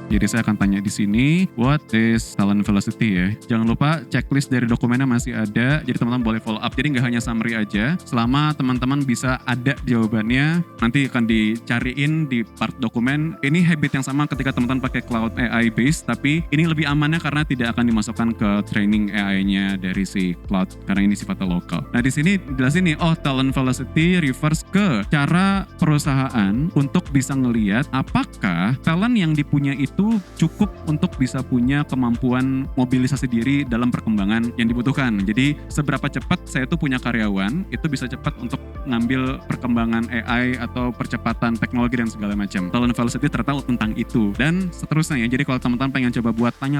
Jadi saya akan tanya di sini, what is talent velocity ya? Jangan lupa checklist dari dokumennya masih ada, jadi teman-teman boleh follow up. Jadi nggak hanya summary aja, selama teman-teman bisa ada jawabannya, nanti akan dicariin di part dokumen. Ini habit yang sama ketika teman-teman pakai cloud AI base, tapi ini lebih amannya karena tidak akan dimasukkan ke training AI-nya dari si cloud, karena ini sifatnya lokal. Nah di sini jelasin nih, talent velocity refers ke cara perusahaan untuk bisa ngelihat apakah talent yang dipunya itu cukup untuk bisa punya kemampuan mobilisasi diri dalam perkembangan yang dibutuhkan. Jadi seberapa cepat saya tuh punya karyawan, itu bisa cepat untuk ngambil perkembangan AI atau percepatan teknologi dan segala macam. Talent velocity tertahu tentang itu dan seterusnya ya. Jadi kalau teman-teman pengen coba buat tanya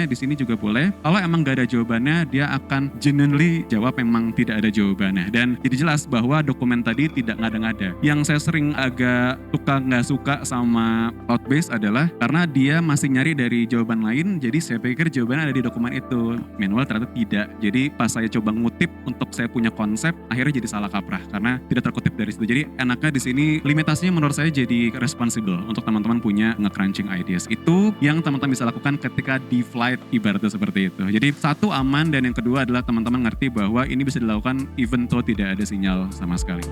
di sini juga boleh. Kalau emang gak ada jawabannya, dia akan genuinely jawab memang tidak ada jawabannya. Dan jadi jelas bahwa dokumen tadi tidak ngada-ngada. Yang saya sering agak nggak suka sama cloud base adalah karena dia masih nyari dari jawaban lain, jadi saya pikir jawabannya ada di dokumen itu. Manual ternyata tidak. Jadi pas saya coba ngutip untuk saya punya konsep, akhirnya jadi salah kaprah karena tidak terkutip dari situ. Jadi enaknya di sini limitasinya menurut saya jadi responsible untuk teman-teman punya nge-crunching ideas. Itu yang teman-teman bisa lakukan ketika di flight, ibaratnya seperti itu. Jadi satu aman, dan yang kedua adalah teman-teman ngerti bahwa ini bisa dilakukan even though tidak ada sinyal sama sekali.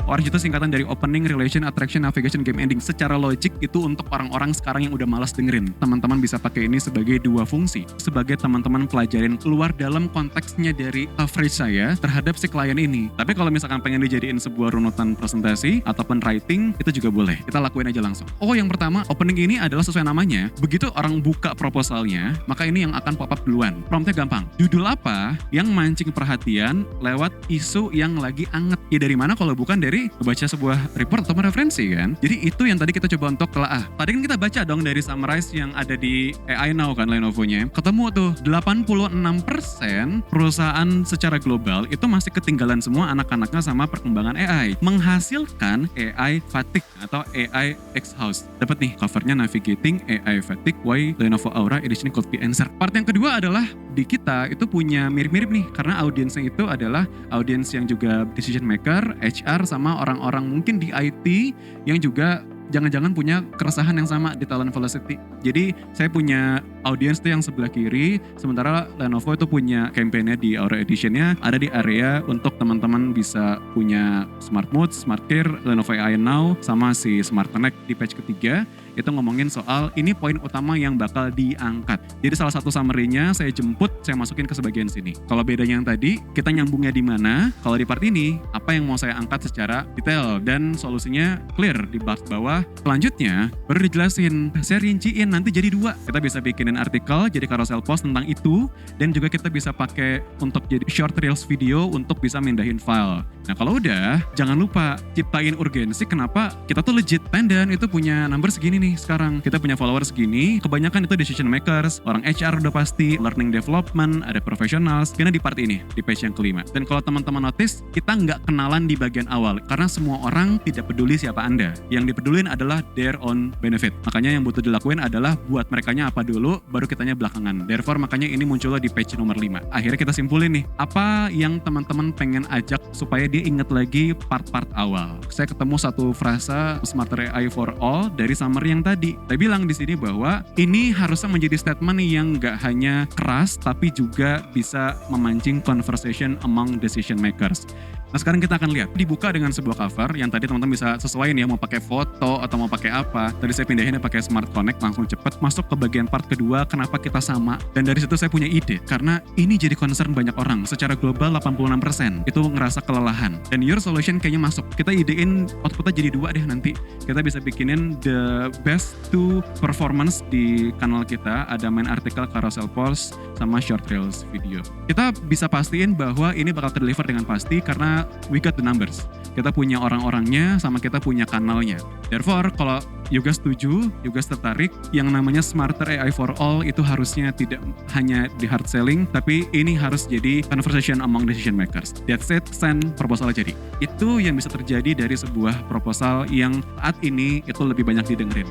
ORANGE itu singkatan dari Opening, Relation, Attraction, Navigation, Game Ending. Secara logik itu untuk orang-orang sekarang yang udah malas dengerin. Teman-teman bisa pakai ini sebagai dua fungsi. Sebagai teman-teman pelajarin keluar dalam konteksnya dari coverage saya terhadap si klien ini. Tapi kalau misalkan pengen dijadiin sebuah runutan presentasi ataupun writing, itu juga boleh. Kita lakuin aja langsung. Yang pertama, opening ini adalah sesuai namanya. Begitu orang buka proposalnya, maka ini yang akan pop up duluan. Promptnya gampang. Judul apa yang mancing perhatian lewat isu yang lagi anget? Ya dari mana kalau bukan dari baca sebuah report atau referensi kan. Jadi itu yang tadi kita coba untuk telaah. Tadi kan kita baca dong dari summarize yang ada di AI Now kan, Lenovo-nya. Ketemu tuh 86% perusahaan secara global itu masih ketinggalan semua anak-anaknya sama perkembangan AI. Menghasilkan AI fatigue atau AI exhaust. Dapat nih covernya Navigating AI Fatigue Why Lenovo Aura Edition Could Be Answered. Part yang kedua adalah di kita itu punya mirip-mirip nih karena audiensnya itu adalah audiens yang juga decision maker, HR, sama orang-orang mungkin di IT yang juga jangan-jangan punya keresahan yang sama di talent velocity. Jadi saya punya audiens tuh yang sebelah kiri, sementara Lenovo itu punya campaign-nya di Aura Edition-nya ada di area untuk teman-teman bisa punya Smart Mode, Smart Care, Lenovo AI Now, sama si Smart Connect di page ketiga. Itu ngomongin soal ini poin utama yang bakal diangkat. Jadi salah satu summary-nya saya jemput, saya masukin ke sebagian sini. Kalau bedanya yang tadi, kita nyambungnya di mana? Kalau di part ini, apa yang mau saya angkat secara detail dan solusinya clear di part bawah. Selanjutnya, baru dijelasin, saya rinciin nanti jadi dua. Kita bisa bikinin artikel, jadi carousel post tentang itu, dan juga kita bisa pakai untuk jadi short reels video untuk bisa mindahin file. Nah kalau udah, jangan lupa ciptain urgensi kenapa kita tuh legit. Pendan itu punya number segini nih sekarang. Kita punya followers segini, kebanyakan itu decision makers, orang HR udah pasti, learning development, ada professionals, karena di part ini, di page yang kelima. Dan kalau teman-teman notice, kita nggak kenalan di bagian awal, karena semua orang tidak peduli siapa Anda. Yang dipedulin adalah their own benefit. Makanya yang butuh dilakuin adalah buat merekanya apa dulu, baru kitanya belakangan. Therefore makanya ini munculnya di page nomor 5. Akhirnya kita simpulin nih, apa yang teman-teman pengen ajak supaya dia ingat lagi part-part awal. Saya ketemu satu frasa Smarter AI for All dari summary yang tadi. Saya bilang di sini bahwa ini harusnya menjadi statement yang nggak hanya keras, tapi juga bisa memancing conversation among decision makers. Nah sekarang kita akan lihat, dibuka dengan sebuah cover yang tadi teman-teman bisa sesuaiin ya, mau pakai foto atau mau pakai apa. Tadi saya pindahinnya pakai Smart Connect, langsung cepet masuk ke bagian part kedua, kenapa kita sama. Dan dari situ saya punya ide, karena ini jadi concern banyak orang. Secara global 86% itu ngerasa kelelahan. Dan your solution kayaknya masuk. Kita idein outputnya jadi dua deh nanti. Kita bisa bikinin the best two performance di kanal kita. Ada main artikel, carousel post, sama short reels video. Kita bisa pastiin bahwa ini bakal terdeliver dengan pasti karena we got the numbers. Kita punya orang-orangnya sama kita punya kanalnya. Therefore, kalau Yoga setuju, Yoga tertarik, yang namanya Smarter AI for All itu harusnya tidak hanya di hard selling, tapi ini harus jadi conversation among decision makers. That's it, send proposal jadi. Itu yang bisa terjadi dari sebuah proposal yang saat ini itu lebih banyak didengerin.